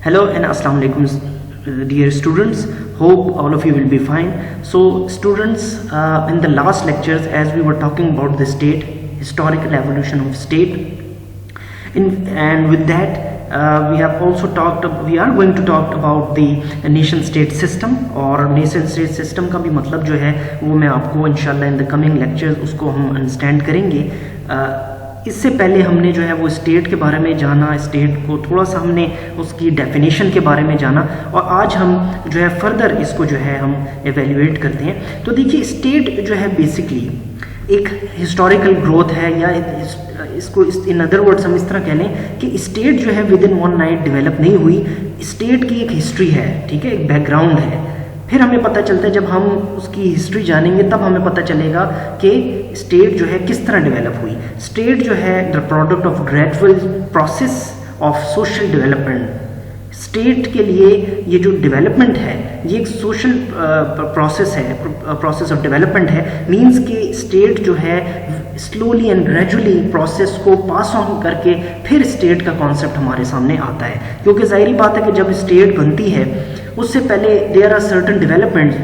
Hello and Assalamu alaikum, dear students. Hope all of you will be fine. So students, in the last lectures, as we were talking about the state, historical evolution of state, and with that we are going to talk about the nation state system. और nation state system का भी मतलब जो है वो मैं आपको इंशाल्लाह in the coming lectures उसको हम understand करेंगे. इससे पहले हमने जो है वो स्टेट के बारे में जाना, स्टेट को थोड़ा सा हमने उसकी डेफिनेशन के बारे में जाना, और आज हम जो है फर्दर इसको जो है हम एवेल्युएट करते हैं. तो देखिए, स्टेट जो है बेसिकली एक हिस्टोरिकल ग्रोथ है, या इसको इन अदर वर्ड्स हम इस तरह कह लें कि स्टेट जो है with in one night develop नहीं हुई. स्टेट की एक हिस्ट्री है, ठीक है, एक बैकग्राउंड है. फिर हमें पता चलता है, जब हम उसकी हिस्ट्री जानेंगे तब हमें पता चलेगा कि स्टेट जो है किस तरह डेवलप हुई. स्टेट जो है the product of gradual process of social development. State के लिए ये जो डेवलपमेंट है ये एक सोशल प्रोसेस है, प्रोसेस ऑफ डेवलपमेंट है. मींस कि स्टेट जो है स्लोली एंड ग्रेजुअली प्रोसेस को पास ऑन करके फिर स्टेट का कॉन्सेप्ट हमारे सामने आता है. क्योंकि जाहिर बात है कि जब स्टेट बनती है उससे पहले there are certain developments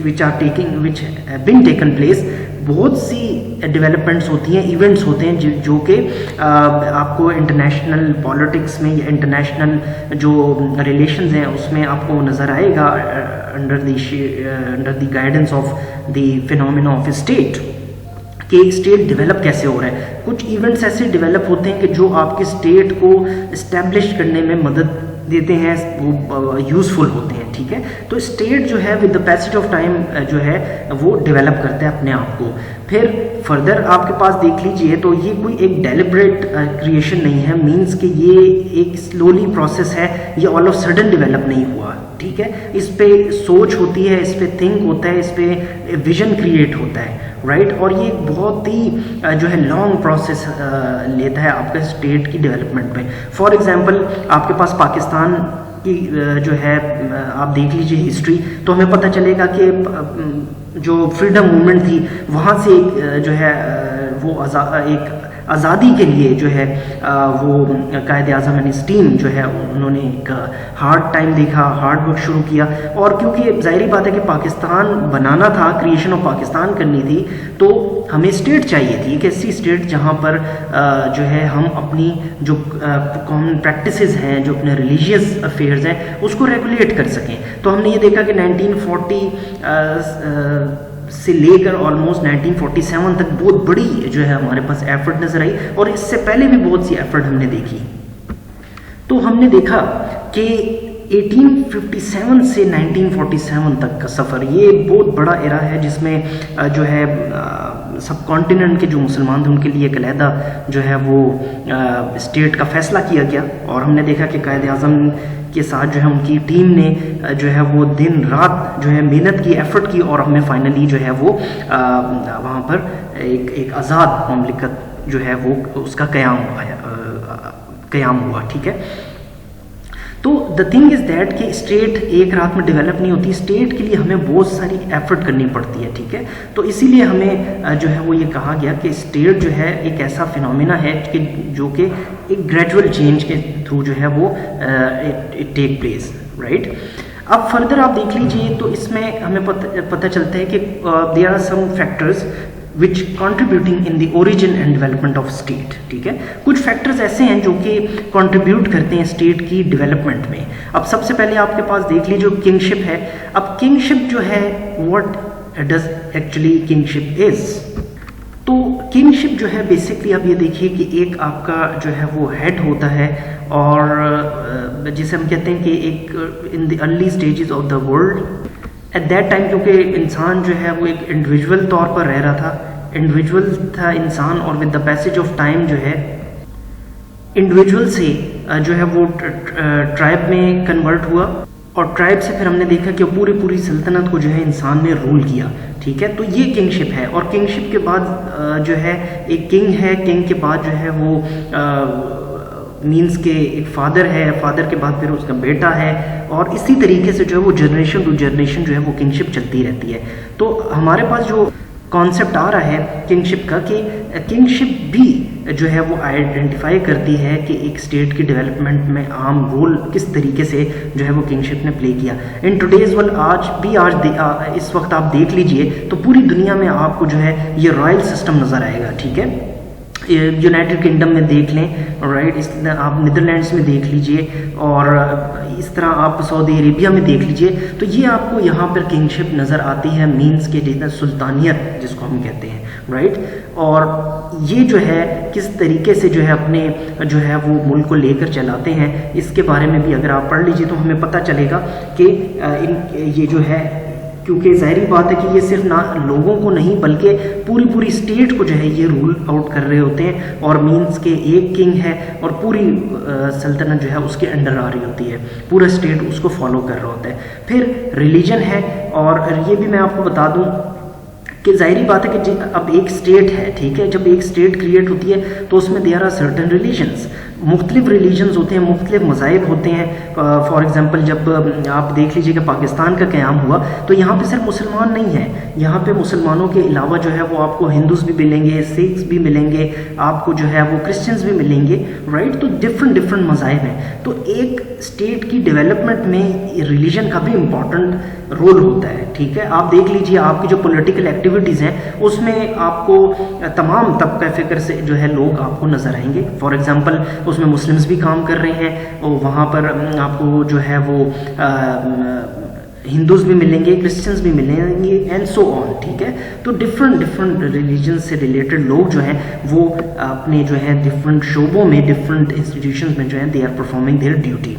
which have been taken place. बहुत सी डेवलपमेंट्स होती हैं, इवेंट्स होते हैं जो कि आपको इंटरनेशनल पॉलिटिक्स में या इंटरनेशनल जो रिलेशंस हैं उसमें आपको नज़र आएगा under the guidance of the phenomena of state, कि स्टेट डेवलप कैसे हो रहा है. कुछ इवेंट्स ऐसे डेवलप होते हैं कि जो आपके स्टेट को इस्टेब्लिश करने में मदद देते हैं, वो यूज़फुल होते हैं, ठीक है. तो स्टेट जो है with the passage of time जो है वो डेवलप करता है अपने आप को. फिर फर्दर आपके पास देख लीजिए तो ये कोई एक डेलिब्रेट क्रिएशन नहीं है. मींस कि ये एक स्लोली प्रोसेस है, ये ऑल ऑफ सडन डेवलप नहीं हुआ, ठीक है. इस पे सोच होती है, इस पे थिंक होता है, इस पे विजन क्रिएट होता है, राइट. और ये बहुत ही जो है लॉन्ग प्रोसेस लेता है आपका स्टेट की डेवलपमेंट में. फॉर एग्जांपल आपके पास पाकिस्तान की जो है आप देख लीजिए हिस्ट्री, तो हमें पता चलेगा कि जो फ्रीडम मूवमेंट थी वहाँ से एक जो है वो एक आज़ादी के लिए जो है वो कायद आज़म यानी स्टीम जो है उन्होंने एक हार्ड टाइम देखा, हार्ड वर्क शुरू किया. और क्योंकि जाहिर बात है कि पाकिस्तान बनाना था, क्रिएशन ऑफ पाकिस्तान करनी थी, तो हमें स्टेट चाहिए थी, एक ऐसी स्टेट जहाँ पर जो है हम अपनी जो कॉमन प्रैक्टिसेस हैं, जो अपने रिलीजियस अफेयर्स हैं उसको रेगुलेट कर सकें. तो हमने ये देखा कि 1940 से लेकर ऑलमोस्ट 1947 तक बहुत बड़ी जो है हमारे पास एफर्ट नजर आई, और इससे पहले भी बहुत सी एफर्ट हमने देखी. तो हमने देखा कि 1857 से 1947 तक का सफ़र ये बहुत बड़ा एरा है, जिसमें जो है सब कॉन्टिनेंट के जो मुसलमान थे उनके लिए एक अलहदा जो है वो स्टेट का फैसला किया गया. और हमने देखा कि कायद आज़म के साथ जो है उनकी टीम ने जो है वो दिन रात जो है मेहनत की, एफर्ट की, और हमें फाइनली जो है वो वहाँ पर एक आज़ाद ममलिकत जो है वो उसका क़याम हुआ, ठीक है. तो द थिंग इज़ दैट कि स्टेट एक रात में डेवलप नहीं होती. स्टेट के लिए हमें बहुत सारी एफर्ट करनी पड़ती है, ठीक है. तो इसीलिए हमें जो है वो ये कहा गया कि स्टेट जो है एक ऐसा फिनोमेना है कि जो कि एक ग्रेजुअल चेंज के थ्रू जो है वो इट टेक प्लेस, राइट. अब फर्दर आप देख लीजिए तो इसमें हमें पता चलता है कि there are some factors which contributing in the origin and development of state, ठीक है. कुछ फैक्टर्स ऐसे हैं जो कि कॉन्ट्रीब्यूट करते हैं स्टेट की डेवलपमेंट में. अब सबसे पहले आपके पास देख लीजिए किंगशिप है. अब किंगशिप जो है what does actually kingship is. तो किंगशिप जो है बेसिकली आप ये देखिए कि एक आपका जो है वो हेड होता है, और जिसे हम कहते हैं कि एक in the early stages of the world at that time, क्योंकि इंसान जो है वो एक इंडिविजुअल तौर पर रह रहा था, इंडिविजुअल था इंसान, और with the passage of time जो है इंडिविजुअल से जो है वो ट्राइब में कन्वर्ट हुआ, और ट्राइब से फिर हमने देखा कि पूरी सल्तनत को जो है इंसान ने रूल किया, ठीक है. तो ये किंगशिप है. और किंगशिप के बाद जो है एक किंग है, किंग के बाद जो है वो मींस के एक फादर है, फादर के बाद फिर उसका बेटा है, और इसी तरीके से जो है वो जनरेशन टू जनरेशन जो है वो किंगशिप चलती रहती है. तो हमारे पास जो कॉन्सेप्ट आ रहा है किंगशिप का, कि किंगशिप भी जो है वो आइडेंटिफाई करती है कि एक स्टेट की डेवलपमेंट में आम रोल किस तरीके से जो है वो किंगशिप ने प्ले किया। इन टुडेज वर्ल्ड इस वक्त आप देख लीजिए तो पूरी दुनिया में आपको जो है ये रॉयल सिस्टम नज़र आएगा, ठीक है। यूनाइटेड किंगडम में देख लें, राइट, इस आप नीदरलैंड्स में देख लीजिए, और इस तरह आप सऊदी अरेबिया में देख लीजिए, तो ये आपको यहाँ पर किंगशिप नज़र आती है, मीन्स के जितना सुल्तानियत जिसको हम कहते हैं, राइट। और ये जो है किस तरीके से जो है अपने जो है वो मुल्क को लेकर चलाते हैं, इसके बारे में भी अगर आप पढ़ लीजिए तो हमें पता चलेगा कि ये जो है, क्योंकि ज़ाहिरी बात है कि ये सिर्फ ना लोगों को नहीं बल्कि पूरी स्टेट को जो है ये रूल आउट कर रहे होते हैं, और मीन्स के एक किंग है और पूरी सल्तनत जो है उसके अंडर आ रही होती है, पूरा स्टेट उसको फॉलो कर रहा होता है। फिर रिलीजन है, और ये भी मैं आपको बता दूं कि ज़ाहिरी बात है कि अब एक स्टेट है, ठीक है, जब एक स्टेट क्रिएट होती है तो उसमें देयर आर सर्टेन रिलीजन्स, मुख्तलिफ रिलीजन्स होते हैं, मुख्तलिफ मज़ाहिब होते हैं। फॉर एग्ज़ाम्पल जब आप देख लीजिए कि पाकिस्तान का क़याम हुआ तो यहाँ पे सिर्फ मुसलमान नहीं है, यहाँ पे मुसलमानों के अलावा जो है वो आपको हिंदूज़ भी मिलेंगे, सिख्स भी मिलेंगे, आपको जो है वो क्रिश्चियंस भी मिलेंगे, राइट। तो डिफरेंट मज़ाहिब हैं। तो एक स्टेट की डेवलपमेंट में रिलीजन का भी इम्पॉर्टेंट रोल होता है, ठीक है। आप देख लीजिए आपकी जो पॉलिटिकल एक्टिविटीज़ हैं उसमें आपको तमाम तबका फ़िक्र से जो है लोग आपको नज़र आएंगे। फॉर एग्ज़ाम्पल उसमें मुस्लिम्स भी काम कर रहे हैं, और वहाँ पर आपको जो है वो हिंदूज़ भी मिलेंगे, क्रिश्चियंस भी मिलेंगे, एंड सो ऑन, ठीक है। तो डिफरेंट रिलीजन से रिलेटेड लोग जो हैं वो अपने जो है डिफरेंट शोबों में, डिफरेंट इंस्टीट्यूशंस में जो है they are performing their duty.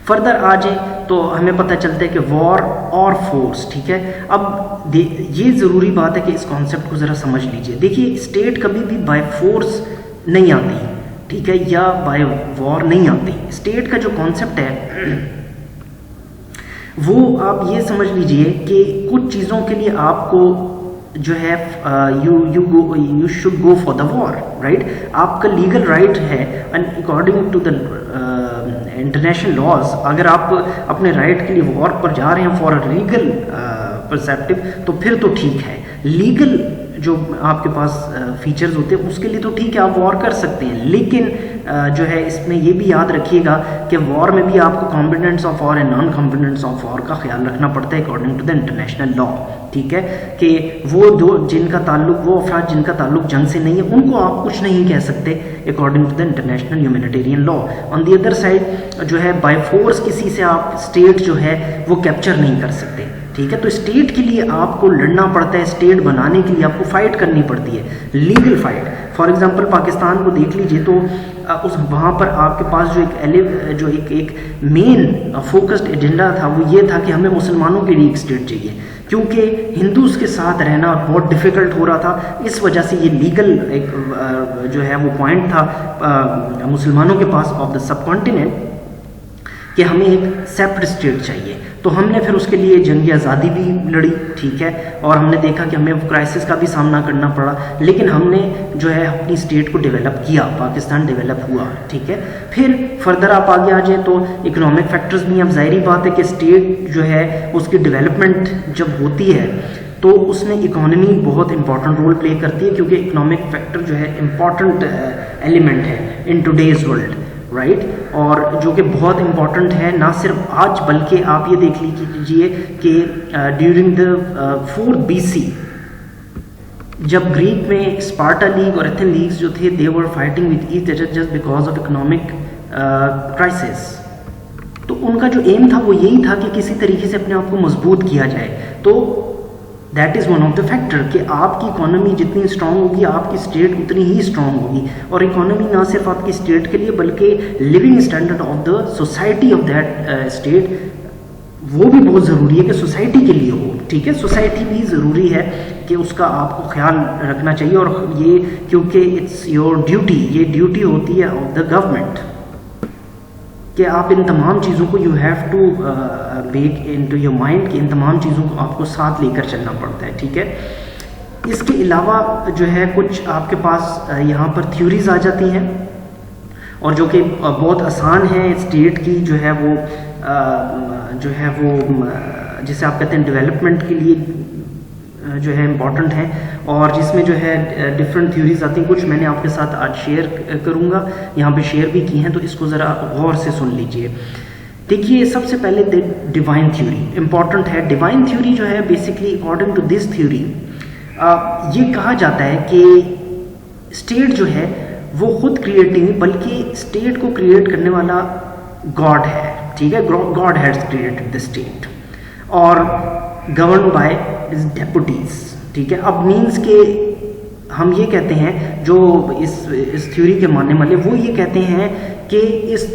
Further आ जाए तो हमें पता चलता है कि वॉर और फोर्स, ठीक है। अब ये ज़रूरी बात है कि इस कॉन्सेप्ट को ज़रा समझ लीजिए। देखिए स्टेट कभी भी बाय फोर्स नहीं आती, ठीक है, या बाय वॉर नहीं आती। स्टेट का जो कॉन्सेप्ट है वो आप ये समझ लीजिए कि कुछ चीज़ों के लिए आपको जो है you should go for the war, right. आपका लीगल राइट है, and according to the international laws, अगर आप अपने राइट के लिए वॉर पर जा रहे हैं फॉर अ लीगल परसेप्टिव तो फिर तो ठीक है। लीगल जो आपके पास फीचर्स होते हैं उसके लिए तो ठीक है, आप वॉर कर सकते हैं, लेकिन जो है इसमें ये भी याद रखिएगा कि वॉर में भी आपको combatants of war and non combatants of war का ख्याल रखना पड़ता है according to the international law, ठीक है। कि वो वो अफराद जिनका ताल्लुक जंग से नहीं है उनको आप कुछ नहीं कह सकते according to the international humanitarian law. On the other side जो है बाय फोर्स किसी से आप स्टेट जो है वो कैप्चर नहीं कर सकते, ठीक है। तो स्टेट के लिए आपको लड़ना पड़ता है, स्टेट बनाने के लिए आपको फाइट करनी पड़ती है, legal fight. For example Pakistan को देख लीजिए तो वहाँ पर आपके पास जो एक मेन फोकस्ड एजेंडा था वो ये था कि हमें मुसलमानों के लिए एक स्टेट चाहिए, क्योंकि हिंदूज़ के साथ रहना बहुत डिफ़िकल्ट हो रहा था। इस वजह से ये लीगल एक जो है वो पॉइंट था मुसलमानों के पास ऑफ द सब कॉन्टिनेंट कि हमें एक सेपरेट स्टेट चाहिए। तो हमने फिर उसके लिए जंग आज़ादी भी लड़ी, ठीक है, और हमने देखा कि हमें क्राइसिस का भी सामना करना पड़ा, लेकिन हमने जो है अपनी स्टेट को डेवलप किया, पाकिस्तान डेवलप हुआ, ठीक है। फिर फर्दर आप आगे आ जाए तो इकोनॉमिक फैक्टर्स भी, अब ज़ाहिरी बात है कि स्टेट जो है उसकी डेवलपमेंट जब होती है तो उसमें इकोनॉमी बहुत इंपॉर्टेंट रोल प्ले करती है, क्योंकि इकोनॉमिक फैक्टर जो है इम्पॉर्टेंट एलिमेंट है इन टुडेज़ वर्ल्ड, राइट। और जो कि बहुत इंपॉर्टेंट है ना सिर्फ आज, बल्कि आप ये देख लीजिए कि ड्यूरिंग द 4th BC जब ग्रीक में स्पार्टा लीग और एथेन लीग्स जो थे they were fighting with each other just because of economic crisis. तो उनका जो एम था वो यही था कि किसी तरीके से अपने आप को मजबूत किया जाए। तो that is one of the factor कि आपकी इकोनॉमी जितनी स्ट्रांग होगी आपकी स्टेट उतनी ही स्ट्रांग होगी। और इकोनॉमी ना सिर्फ आपकी स्टेट के लिए बल्कि living standard of the society of that state वो भी बहुत ज़रूरी है कि सोसाइटी के लिए हो, ठीक है। सोसाइटी भी ज़रूरी है कि उसका आपको ख्याल रखना चाहिए, और ये क्योंकि इट्स योर ड्यूटी, ये ड्यूटी होती है ऑफ द गवर्नमेंट कि आप इन तमाम चीज़ों को you have to bake into your mind कि इन तमाम चीज़ों को आपको साथ लेकर चलना पड़ता है, ठीक है। इसके अलावा जो है कुछ आपके पास यहाँ पर थ्योरीज आ जाती हैं और जो कि बहुत आसान है स्टेट की जो है वो जिसे आप कहते हैं डेवलपमेंट के लिए जो है इम्पॉर्टेंट हैं और जिसमें जो है डिफरेंट थ्योरीज आती हैं। कुछ मैंने आपके साथ आज शेयर करूँगा, यहाँ पे शेयर भी की हैं, तो इसको ज़रा गौर से सुन लीजिए। देखिए, सबसे पहले डिवाइन थ्योरी इम्पॉर्टेंट है। डिवाइन थ्योरी जो है basically according to this theory ये कहा जाता है कि स्टेट जो है वो खुद क्रिएट नहीं, बल्कि स्टेट को क्रिएट करने वाला गॉड है, ठीक है। God has created the state और गवर्न बाय इज डेपुटीज, ठीक है। अब मीन्स के हम ये कहते हैं, जो इस थ्योरी के मानने वाले वो ये कहते हैं कि इस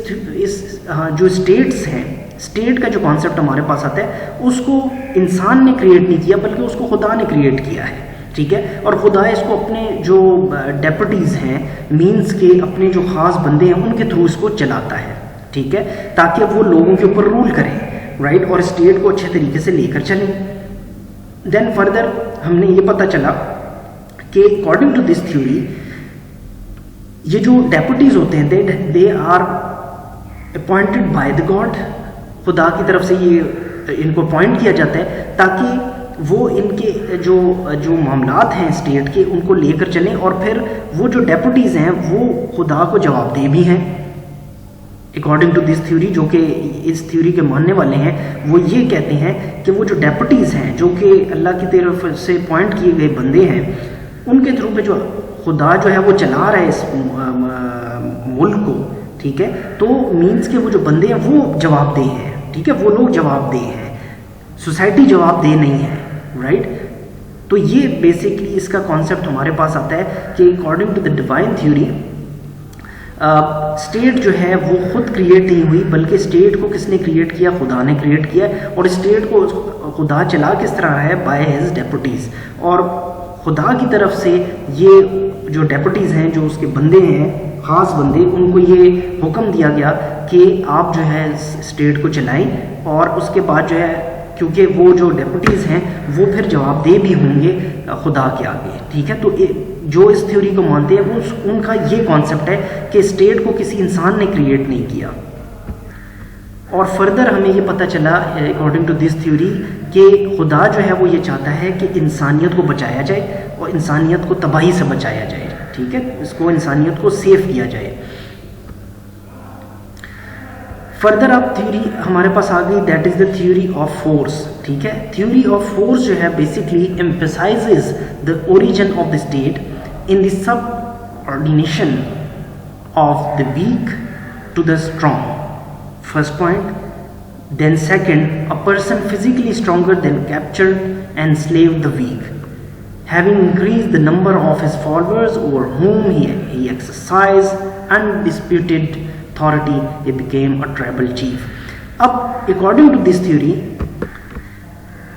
जो स्टेट्स हैं, स्टेट का जो कॉन्सेप्ट हमारे पास आता है उसको इंसान ने क्रिएट नहीं किया, बल्कि उसको खुदा ने क्रिएट किया है, ठीक है। और खुदा इसको अपने जो डेपुटीज हैं, मीन्स के अपने जो खास बंदे हैं उनके थ्रू इसको चलाता है, ठीक है, ताकि वो लोगों के ऊपर रूल करें, राइट, और स्टेट को अच्छे तरीके से लेकर चलें। देन फर्दर हमने ये पता चला कि अकॉर्डिंग टू दिस थ्योरी ये जो डेपुटीज होते हैं they are appointed by the God, खुदा की तरफ से ये इनको अपॉइंट किया जाता है ताकि वो इनके जो मामलात हैं स्टेट के उनको लेकर चलें, और फिर वो जो डेपुटीज हैं वो खुदा को जवाबदेह भी हैं अकॉर्डिंग टू दिस थ्योरी। जो कि इस थ्योरी के मानने वाले हैं वो ये कहते हैं कि वो जो डेपुटीज हैं, जो कि अल्लाह की तरफ से अपॉइंट किए गए बंदे हैं, उनके थ्रू पे जो खुदा जो है वो चला रहा है इस मुल्क को, ठीक है। तो मीन्स के वो जो बंदे हैं वो जवाबदेह हैं, ठीक है, वो लोग जवाबदेह हैं, सोसाइटी जवाबदेह नहीं है, राइट। तो ये बेसिकली इसका कॉन्सेप्ट हमारे पास आता है कि according to the divine theory state जो है वो खुद क्रिएट नहीं हुई, बल्कि स्टेट को किसने क्रिएट किया? खुदा ने क्रिएट किया। और स्टेट को खुदा चला किस तरह है? By his deputies. और खुदा की तरफ से ये जो डेपुटीज हैं, जो उसके बंदे हैं, खास बंदे, उनको ये हुक्म दिया गया कि आप जो है स्टेट को चलाएं, और उसके बाद जो है क्योंकि वो जो डेपुटीज हैं वो फिर जवाबदेह भी होंगे खुदा के आगे, ठीक है। तो जो इस थ्योरी को मानते हैं उनका ये कॉन्सेप्ट है कि स्टेट को किसी इंसान ने क्रिएट नहीं किया। और फर्दर हमें ये पता चला अकॉर्डिंग टू दिस थ्योरी कि खुदा जो है वो ये चाहता है कि इंसानियत को बचाया जाए और इंसानियत को तबाही से बचाया जाए, ठीक है, इसको इंसानियत को सेव किया जाए। फर्दर अब थ्योरी हमारे पास आ गई, that is the theory of force, ठीक है। थ्योरी ऑफ फोर्स जो है basically emphasizes the origin of the state in the subordination of the weak to the strong, first point. Then second, a person physically stronger then captured and slave the weak, having increased the number of his followers over whom he exercised undisputed authority, he became a tribal chief. अब according to this theory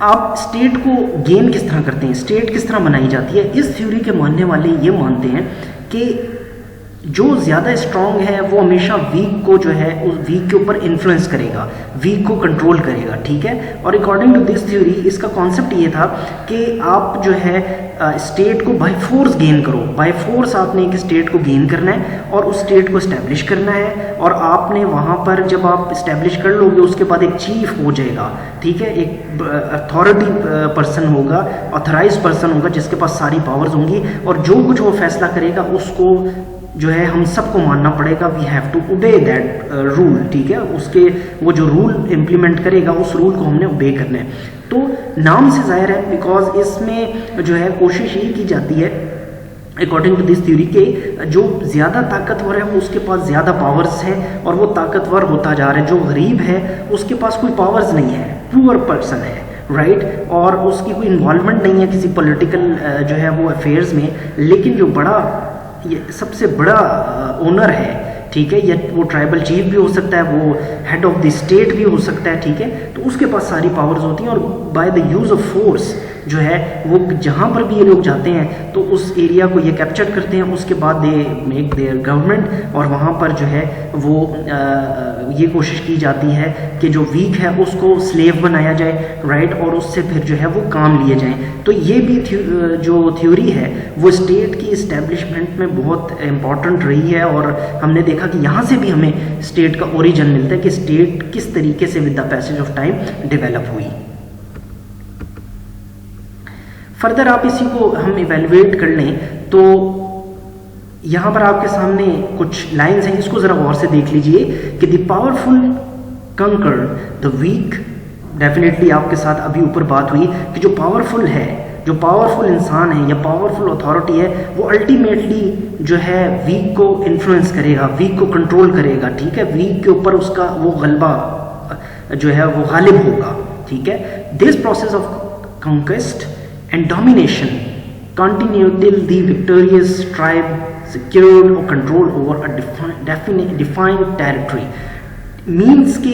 आप state को gain किस तरह करते हैं, state किस तरह बनाई जाती है? इस थ्योरी के मानने वाले ये मानते हैं कि जो ज़्यादा स्ट्रॉन्ग है वो हमेशा वीक को जो है उस वीक के ऊपर इन्फ्लुएंस करेगा, वीक को कंट्रोल करेगा, ठीक है। और अकॉर्डिंग टू दिस थ्योरी इसका कॉन्सेप्ट ये था कि आप जो है स्टेट को बाय फोर्स गेन करो, बाय फोर्स आपने एक स्टेट को गेन करना है और उस स्टेट को इस्टेब्लिश करना है। और आपने वहाँ पर जब आप इस्टेब्लिश कर लोगे उसके बाद एक चीफ हो जाएगा, ठीक है, एक अथॉरिटी पर्सन होगा, ऑथराइज पर्सन होगा जिसके पास सारी पावर्स होंगी, और जो कुछ वो फैसला करेगा उसको जो है हम सबको मानना पड़ेगा, we have to obey that rule, ठीक है। उसके वो जो रूल इम्प्लीमेंट करेगा उस रूल को हमने ओबे करना है। तो नाम से जाहिर है, बिकॉज इसमें जो है कोशिश ये की जाती है अकॉर्डिंग टू दिस थ्योरी के जो ज़्यादा ताकतवर है वो उसके पास ज़्यादा पावर्स हैं और वो ताकतवर होता जा रहा है, जो गरीब है उसके पास कोई पावर्स नहीं है, पुअर पर्सन है, राइट, और उसकी कोई इन्वॉल्वमेंट नहीं है किसी पॉलिटिकल जो है वो अफेयर्स में, लेकिन जो बड़ा ये सबसे बड़ा ओनर है, ठीक है, या वो ट्राइबल चीफ भी हो सकता है, वो हेड ऑफ द स्टेट भी हो सकता है, ठीक है, तो उसके पास सारी पावर्स होती हैं। और by the use of force जो है वो जहाँ पर भी ये लोग जाते हैं तो उस एरिया को ये कैप्चर करते हैं, उसके बाद दे मेक देयर गवर्नमेंट, और वहाँ पर जो है वो ये कोशिश की जाती है कि जो वीक है उसको स्लेव बनाया जाए, राइट, और उससे फिर जो है वो काम लिए जाएं। तो ये भी जो थ्योरी है वो स्टेट की इस्टेब्लिशमेंट में बहुत इम्पॉर्टेंट रही है, और हमने देखा कि यहाँ से भी हमें स्टेट का ओरिजिन मिलता है कि स्टेट किस तरीके से with the passage of time develop हुई। फर्दर आप इसी को हम इवेलुएट कर लें तो यहाँ पर आपके सामने कुछ लाइंस हैं, इसको ज़रा गौर से देख लीजिए कि द पावरफुल कंकर द वीक। डेफिनेटली आपके साथ अभी ऊपर बात हुई कि जो पावरफुल है, जो पावरफुल इंसान है या पावरफुल अथॉरिटी है, वो अल्टीमेटली जो है वीक को इन्फ्लुएंस करेगा, वीक को कंट्रोल करेगा, ठीक है, वीक के ऊपर उसका वो गलबा जो है वो गालिब होगा, ठीक है। This process of conquest and domination continued till the victorious tribe secured or control over a defined territory। Means के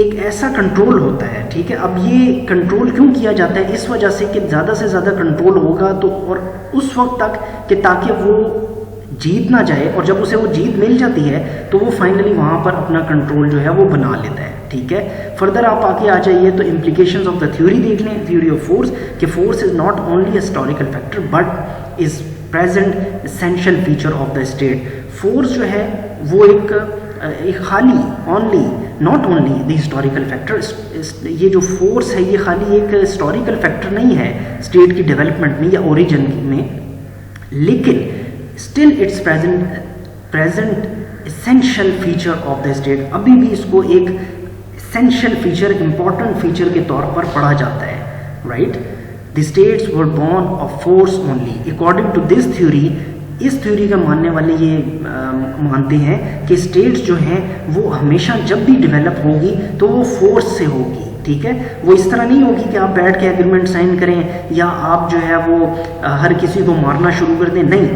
एक ऐसा कंट्रोल होता है, ठीक है। अब ये कंट्रोल क्यों किया जाता है? इस वजह से कि ज़्यादा से ज़्यादा कंट्रोल होगा तो और उस वक्त तक कि ताकि वो जीत ना जाए, और जब उसे वो जीत मिल जाती है तो वो फाइनली वहाँ पर अपना कंट्रोल जो है वो बना लेता है, ठीक है। फर्दर आप आगे आ जाइए तो इम्प्लीकेशंस ऑफ द थ्योरी देख लें, थ्योरी ऑफ फोर्स, कि force is not only a historical factor but is present essential feature of the state। Force जो है वो एक खाली only not only the historical factor, ये जो फोर्स है ये खाली एक हिस्टोरिकल फैक्टर नहीं है स्टेट की डेवलपमेंट में या ओरिजिन में, लेकिन still it's present essential feature of the state. अभी भी इसको एक एसेंशियल फीचर, इंपॉर्टेंट फीचर के तौर पर पढ़ा जाता है, right. The states were born of force only according to this theory. इस थ्योरी का मानने वाले ये मानते हैं कि स्टेट्स जो हैं वो हमेशा जब भी डेवलप होगी तो वो फोर्स से होगी, ठीक है। वो इस तरह नहीं होगी कि आप बैठ के एग्रीमेंट साइन करें या आप जो है वो हर किसी को मारना शुरू कर दें, नहीं,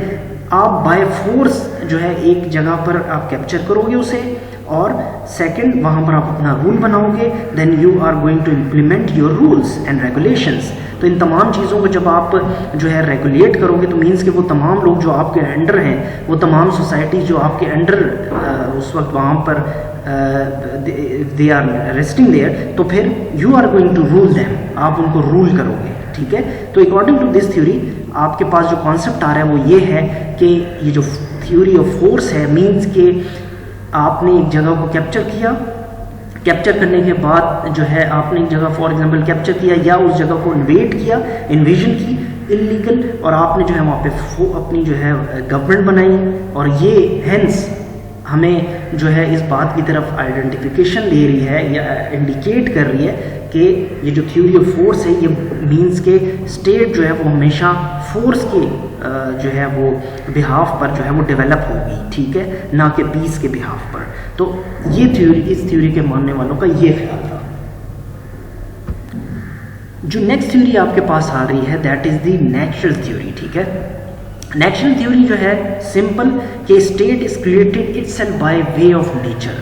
आप बाय फोर्स जो है एक जगह पर आप कैप्चर करोगे उसे, और सेकंड वहाँ पर आप अपना रूल बनाओगे, then you are going to implement your rules and regulations. तो इन तमाम चीज़ों को जब आप जो है रेगुलेट करोगे तो मीन्स कि वो तमाम लोग जो आपके अंडर हैं, वो तमाम सोसाइटी जो आपके अंडर उस वक्त वहाँ पर दे आर रेस्टिंग देयर, तो फिर you are going to rule them, आप उनको रूल करोगे, ठीक है। तो अकॉर्डिंग टू दिस थ्योरी आपके पास जो कॉन्सेप्ट आ रहा है वो ये है कि ये जो थ्योरी ऑफ फोर्स है, मीन्स के आपने एक जगह को कैप्चर किया, कैप्चर करने के बाद जो है आपने एक जगह फॉर एग्जांपल कैप्चर किया या उस जगह को इन्वेड किया, इन्वेजन की इलीगल, और आपने जो है वहाँ पे अपनी जो है गवर्नमेंट बनाई, और ये हेंस हमें जो है इस बात की तरफ आइडेंटिफिकेशन दे रही है या इंडिकेट कर रही है कि ये जो थ्योरी ऑफ फोर्स है ये मीन्स के स्टेट जो है वो हमेशा फोर्स के जो है वो बिहाफ पर जो है वो डेवलप होगी, ठीक है, ना कि पीस के बिहाफ पर। तो ये थ्योरी, इस थ्योरी के मानने वालों का ये ख्याल था। जो नेक्स्ट थ्योरी आपके पास आ रही है that is the natural theory, ठीक है। नेचुरल थ्योरी जो है सिंपल कि state is created itself by way of nature.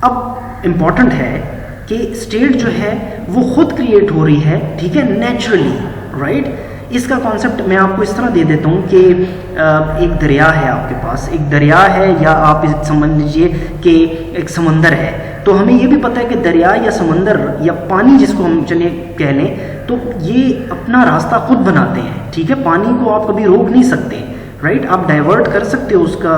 अब इम्पॉर्टेंट है कि स्टेट जो है वो खुद क्रिएट हो रही है, ठीक है, नेचुरली, राइट। इसका कॉन्सेप्ट मैं आपको इस तरह दे देता हूँ कि एक दरिया है आपके पास, एक दरिया है या आप इसे समझ लीजिए कि एक समंदर है। तो हमें ये भी पता है कि दरिया या समंदर या पानी जिसको हम चले कह लें, तो ये अपना रास्ता खुद बनाते हैं, ठीक है। पानी को आप कभी रोक नहीं सकते, राइट। आप डाइवर्ट कर सकते हो उसका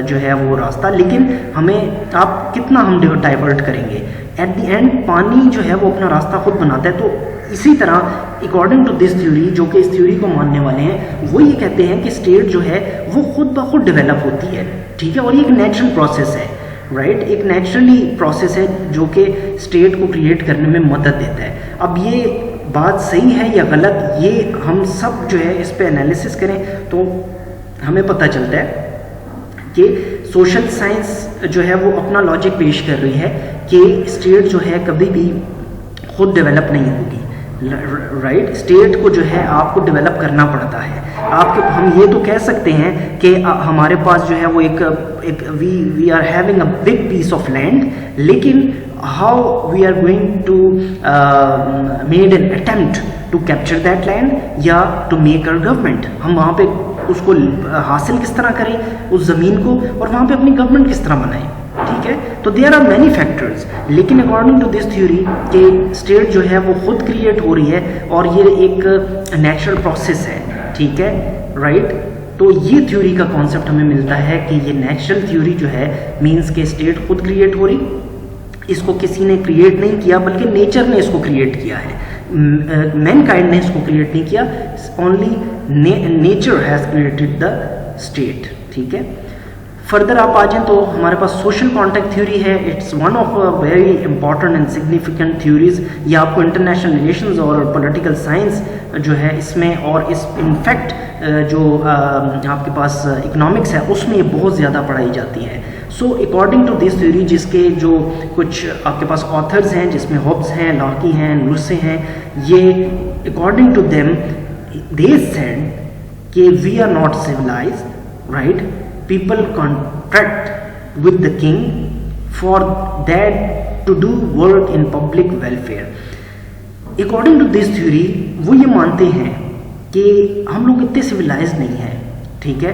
जो है वो रास्ता, लेकिन हमें आप कितना हम डाइवर्ट करेंगे, एट द एंड पानी जो है वो अपना रास्ता खुद बनाता है। तो इसी तरह अकॉर्डिंग टू दिस थ्योरी, जो कि इस थ्योरी को मानने वाले हैं, वो ये कहते हैं कि स्टेट जो है वो खुद ब खुद डेवलप होती है, ठीक है, और ये एक नेचुरल प्रोसेस है, राइट। एक नेचुरली प्रोसेस है जो कि स्टेट को क्रिएट करने में मदद देता है। अब ये बात सही है या गलत, ये हम सब जो है इस पे एनालिसिस करें तो हमें पता चलता है कि सोशल साइंस जो है वो अपना लॉजिक पेश कर रही है कि स्टेट जो है कभी भी खुद डेवलप नहीं होगी, राइट। स्टेट को जो है आपको डेवलप करना पड़ता है। आपको हम ये तो कह सकते हैं कि हमारे पास जो है वो एक we are having a big piece of land, लेकिन how we are going to made an attempt to capture that land या टू मेक अवर गवर्नमेंट, हम वहाँ पे उसको हासिल किस तरह करें उस ज़मीन को, और वहाँ पे अपनी गवर्नमेंट किस तरह बनाएं, ठीक है। तो देयर आर मैनी फैक्टर्स, लेकिन अकॉर्डिंग टू दिस थ्योरी कि स्टेट जो है वो खुद क्रिएट हो रही है और ये एक नेचुरल प्रोसेस है, ठीक है, राइट। तो ये थ्योरी का कॉन्सेप्ट हमें मिलता है कि ये नेचुरल थ्योरी जो है मीन्स के स्टेट खुद क्रिएट हो रही, इसको किसी ने क्रिएट नहीं किया बल्कि नेचर ने इसको क्रिएट किया है। मैनकाइंड ने इसको क्रिएट नहीं किया, only nature has created the state. ठीक है, फर्दर आप आ जाएं तो हमारे पास सोशल कॉन्टैक्ट थ्योरी है। It's one of very important and significant theories. ये आपको इंटरनेशनल रिलेशंस और पॉलिटिकल साइंस जो है इसमें, और इस इनफैक्ट जो आपके पास इकोनॉमिक्स है उसमें ये बहुत ज़्यादा पढ़ाई जाती है। So according to this theory, जिसके जो कुछ आपके पास ऑथर्स हैं जिसमें हॉब्स हैं, लॉकी हैं, लुसे हैं, ये according to them they said कि we are not civilized, right? People contract with the king for that to do work in public welfare. According to this theory, वो ये मानते हैं कि हम लोग इतने सिविलाइज नहीं हैं, ठीक है,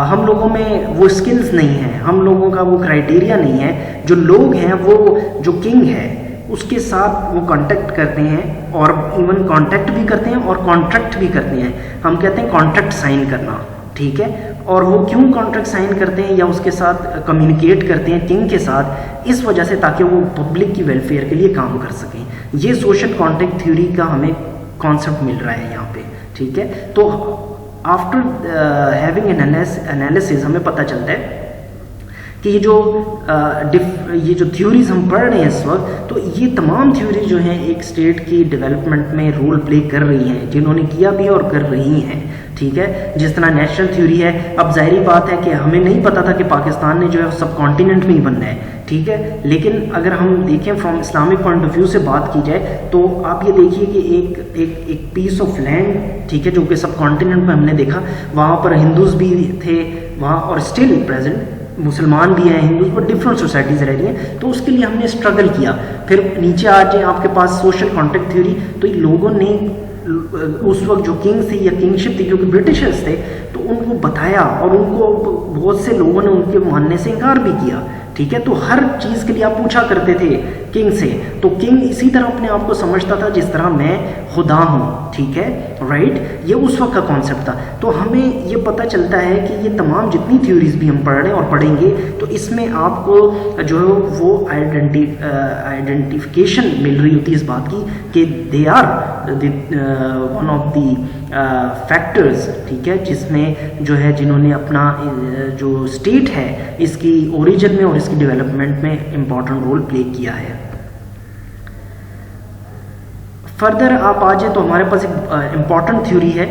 हम लोगों में वो स्किल्स नहीं हैं, हम लोगों का वो क्राइटेरिया नहीं है। जो लोग हैं वो जो किंग है उसके साथ वो कांटेक्ट करते हैं, और इवन कांटेक्ट भी करते हैं और कॉन्ट्रैक्ट भी करते हैं। हम कहते हैं कॉन्ट्रैक्ट साइन करना, ठीक है। और वो क्यों कॉन्ट्रैक्ट साइन करते हैं या उसके साथ कम्युनिकेट करते हैं किंग के साथ, इस वजह से ताकि वो पब्लिक की वेलफेयर के लिए काम कर सकें। ये सोशल कॉन्ट्रैक्ट थ्योरी का हमें कॉन्सेप्ट मिल रहा है यहाँ पे, ठीक है। तो आफ्टर हैविंग एनालिसिस हमें पता चलता है कि ये जो थ्योरीज हम पढ़ रहे हैं इस वक्त, तो ये तमाम थ्योरी जो हैं एक स्टेट की डेवलपमेंट में रोल प्ले कर रही हैं, जिन्होंने किया भी और कर रही हैं, ठीक है। जिस तरह नेशनल थ्योरी है, अब जाहिर बात है कि हमें नहीं पता था कि पाकिस्तान ने जो है सब कॉन्टिनेंट में ही बनना है, ठीक है। लेकिन अगर हम देखें from Islamic point of view से बात की जाए, तो आप ये देखिए कि एक पीस ऑफ लैंड, ठीक है, जो कि सब कॉन्टिनेंट में हमने देखा, वहाँ पर हिंदूज भी थे वहाँ, और स्टिल प्रेजेंट मुसलमान भी हैं, हिंदू, और डिफरेंट सोसाइटीज़ रह रही हैं। तो उसके लिए हमने स्ट्रगल किया। फिर नीचे आ जाए आपके पास सोशल कॉन्ट्रैक्ट थ्योरी, तो लोगों ने उस वक्त जो किंग थी या किंगशिप थी, क्योंकि ब्रिटिशर्स थे, तो उनको बताया और उनको बहुत से लोगों ने उनके मानने से इनकार भी किया, ठीक है। तो हर चीज़ के लिए आप पूछा करते थे किंग से, तो किंग इसी तरह अपने आप को समझता था जिस तरह मैं खुदा हूँ, ठीक है, राइट। ये उस वक्त का कॉन्सेप्ट था। तो हमें ये पता चलता है कि ये तमाम जितनी थ्योरीज भी हम पढ़ रहे हैं और पढ़ेंगे, तो इसमें आपको जो है वो आइडेंटिफिकेशन मिल रही होती है इस बात की कि they are one of the factors, ठीक है, जिसमें जो है जिन्होंने अपना जो स्टेट है इसकी ओरिजिन में और इसकी डेवलपमेंट में इम्पॉर्टेंट रोल प्ले किया है। फर्दर आप आ जाए तो हमारे पास एक इम्पॉर्टेंट थ्योरी है,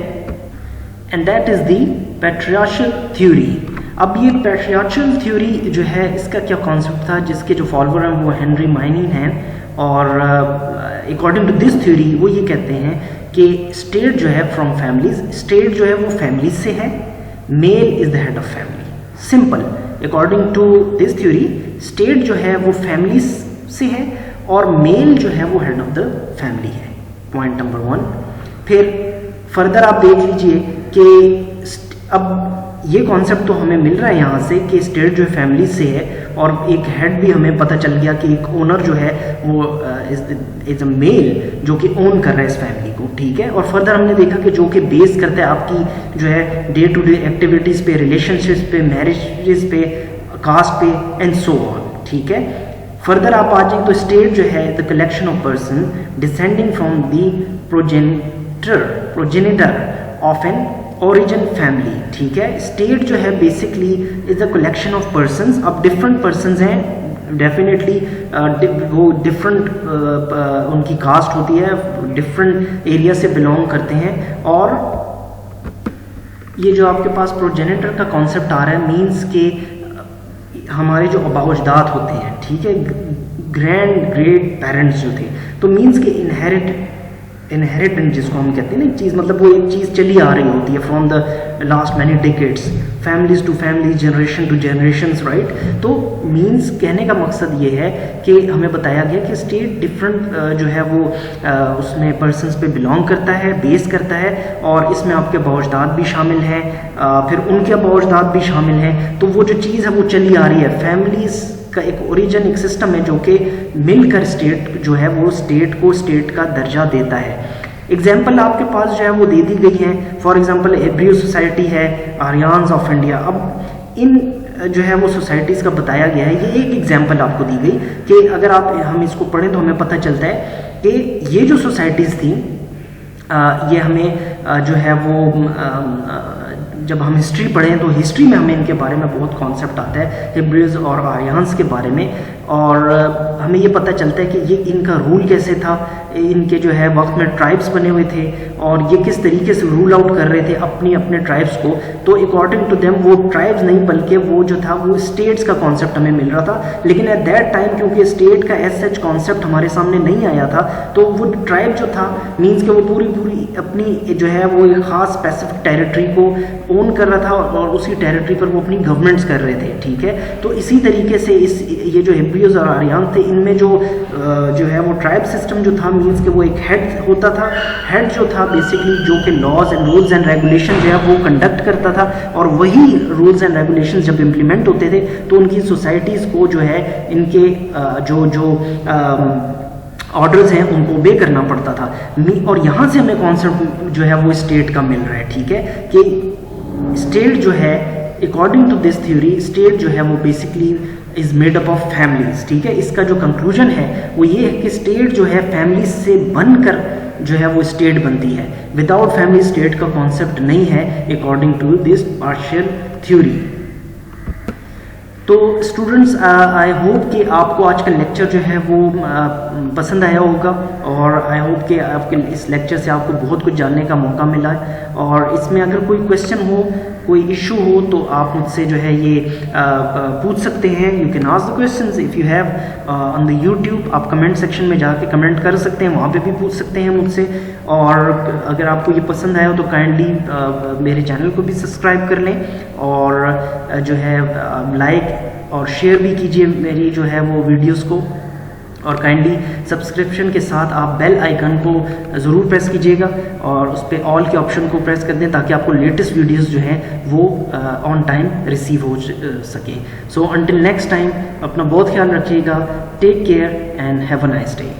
and that is the patriarchal theory. अब ये पैट्रियार्चल थ्योरी जो है इसका क्या कॉन्सेप्ट था, जिसके जो फॉलोअर हैं वो हेनरी माइनिंग हैं, और अकॉर्डिंग टू दिस थ्योरी वो ये कहते हैं कि स्टेट जो है फ्रॉम फैमिलीज, स्टेट जो है वो फैमिलीज से है, male is the head of family. Simple, according to this theory state जो है वो फैमिलीज से है और मेल जो है वो हेड ऑफ द फैमिली है, पॉइंट नंबर 1। फिर फर्दर आप देख लीजिए कि अब ये कॉन्सेप्ट तो हमें मिल रहा है यहाँ से कि स्टेट जो है फैमिली से है, और एक हेड भी हमें पता चल गया कि एक ओनर जो है वो इज अ मेल जो कि ओन कर रहा है इस फैमिली को, ठीक है। और फर्दर हमने देखा कि जो कि बेस करता है आपकी जो है डे टू डे एक्टिविटीज़ पे, रिलेशनशिप्स पे, मैरिजेस पे, कास्ट पे एंड सो ऑन, ठीक है। फर्दर आप आ जाए तो स्टेट जो है the collection of person descending from the progenitor of an origin family, ठीक है। स्टेट जो है basically is the collection of persons. अब डिफरेंट पर्सन्स हैं, डेफिनेटली वो डिफरेंट उनकी कास्ट होती है, डिफरेंट एरिया से बिलोंग करते हैं। और ये जो आपके पास प्रोजेनिटर का कॉन्सेप्ट आ रहा है, मीन्स के हमारे जो अबाउजदाद होते हैं, ठीक है, ग्रैंड ग्रेट पेरेंट्स जो थे, तो मीन्स के इनहेरिटेंस जिसको हम कहते हैं ना, एक चीज़, मतलब वो एक चीज़ चली आ रही होती है from the last many decades, families to families, generation to generations, right. तो मीन्स कहने का मकसद ये है कि हमें बताया गया कि स्टेट डिफरेंट जो है वो उसमें पर्सनस पे बिलोंग करता है, बेस करता है, और इसमें आपके अबाउजदाद भी शामिल हैं, फिर उनके अबाउजदाद भी शामिल हैं। तो वो जो चीज़ है वो चली आ रही है, फैमिलीज का एक ओरिजिन, एक सिस्टम है जो कि मिलकर स्टेट जो है वो स्टेट को स्टेट का दर्जा देता है। एग्जाम्पल आपके पास जो है वो दे दी गई हैं। फॉर एग्जाम्पल एब्रियो सोसाइटी है, आर्यंस ऑफ इंडिया। अब इन जो है वो सोसाइटीज़ का बताया गया है। ये एक एग्जाम्पल आपको दी गई कि अगर हम इसको पढ़ें तो हमें पता चलता है कि ये जो सोसाइटीज़ थी ये हमें जो है वो जब हम हिस्ट्री पढ़ें तो हिस्ट्री में हमें इनके बारे में बहुत कॉन्सेप्ट आता है, हिब्रियंस और आर्यंस के बारे में, और हमें ये पता चलता है कि ये इनका रूल कैसे था, इनके जो है वक्त में ट्राइब्स बने हुए थे और ये किस तरीके से रूल आउट कर रहे थे अपने अपने ट्राइब्स को। तो अकॉर्डिंग टू देम वो ट्राइब्स नहीं बल्कि वो जो था वो स्टेट्स का कॉन्सेप्ट हमें मिल रहा था। लेकिन एट दैट टाइम क्योंकि स्टेट का एज सच कॉन्सेप्ट हमारे सामने नहीं आया था, तो वो ट्राइब जो था मीन्स कि वो पूरी अपनी जो है वो एक ख़ास स्पेसिफिक टेरिटरी को ओन कर रहा था और उसी टेरिटरी पर वो अपनी गवर्नमेंट्स कर रहे थे, ठीक है। तो इसी तरीके से ये जो हिब्रियंस और आर्यन थे इनमें जो है वो ट्राइब सिस्टम जो था मीन्स कि वो एक हेड होता था। हेड जो था बेसिकली जो कि laws and rules and regulation जो है वो कंडक्ट करता था, और वही रूल्स एंड रेगुलेशन जब इम्प्लीमेंट होते थे तो उनकी सोसाइटीज़ को जो है इनके जो ऑर्डर्स हैं उनको ओबे करना पड़ता था। और यहाँ से हमें कॉन्सेप्ट जो है वो स्टेट का मिल रहा है, ठीक है, कि स्टेट जो है according to this theory state जो है वो basically is made up of families, ठीक है। इसका जो कंक्लूजन है वो ये है कि स्टेट जो है फैमिलीज से बनकर जो है वो स्टेट बनती है। विदाउट फैमिली स्टेट का कॉन्सेप्ट नहीं है according to this partial theory. तो स्टूडेंट्स आई होप कि आपको आज का लेक्चर जो है वो पसंद आया होगा, और आई होप कि आपके इस लेक्चर से आपको बहुत कुछ जानने का मौका मिला है। और इसमें अगर कोई क्वेश्चन हो, कोई इशू हो, तो आप मुझसे जो है ये पूछ सकते हैं। You can ask the questions if you have on the YouTube. आप कमेंट सेक्शन में जाके कमेंट कर सकते हैं, वहाँ पे भी पूछ सकते हैं मुझसे। और अगर आपको ये पसंद आया हो तो काइंडली मेरे चैनल को भी सब्सक्राइब कर लें, और जो है लाइक और शेयर भी कीजिए मेरी जो है वो वीडियोस को। और काइंडली सब्सक्रिप्शन के साथ आप बेल आइकन को ज़रूर प्रेस कीजिएगा और उस पर ऑल के ऑप्शन को प्रेस कर दें ताकि आपको लेटेस्ट वीडियोस जो हैं वो ऑन टाइम रिसीव हो सके। सो अंटिल नेक्स्ट टाइम अपना बहुत ख्याल रखिएगा। Take care and have a nice day.